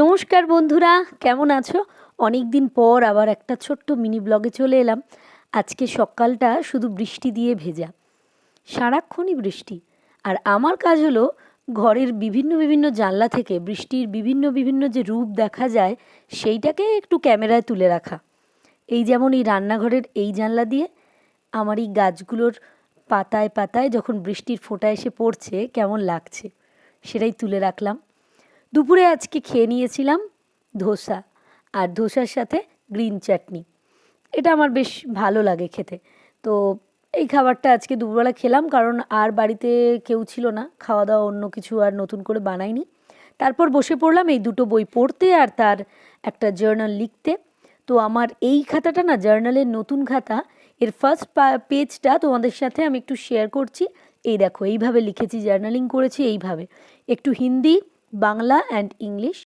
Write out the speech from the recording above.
নমস্কার বন্ধুরা, কেমন আছো? অনেক দিন পর আবার একটা ছোট্ট মিনি ব্লগে চলে এলাম। আজকে সকালটা শুধু বৃষ্টি দিয়ে ভেজা, সারাক্ষণই বৃষ্টি। আর আমার কাজ হলো ঘরের বিভিন্ন বিভিন্ন জানলা থেকে বৃষ্টির বিভিন্ন বিভিন্ন যে রূপ দেখা যায় সেইটাকে একটু ক্যামেরায় তুলে রাখা। এই যেমন এই রান্নাঘরের এই জানলা দিয়ে আমার এই গাছগুলোর পাতায় পাতায় যখন বৃষ্টির ফোঁটা এসে পড়ছে কেমন লাগছে সেটাই তুলে রাখলাম। দুপুরে আজকে খেয়ে নিয়েছিলাম ধোসা, আর ধোসার সাথে গ্রিন চাটনি। এটা আমার বেশ ভালো লাগে খেতে। তো এই খাবারটা আজকে দুপুরবেলা খেলাম, কারণ আর বাড়িতে কেউ ছিল না, খাওয়া দাওয়া অন্য কিছু আর নতুন করে বানাইনি। তারপর বসে পড়লাম এই দুটো বই পড়তে আর তার একটা জার্নাল লিখতে। তো আমার এই খাতাটা না, জার্নালের নতুন খাতা, এর ফার্স্ট পেজটা তোমাদের সাথে আমি একটু শেয়ার করছি। এই দেখো, এইভাবে লিখেছি, জার্নালিং করেছি এইভাবে, একটু হিন্দি, বাংলা অ্যান্ড ইংলিশ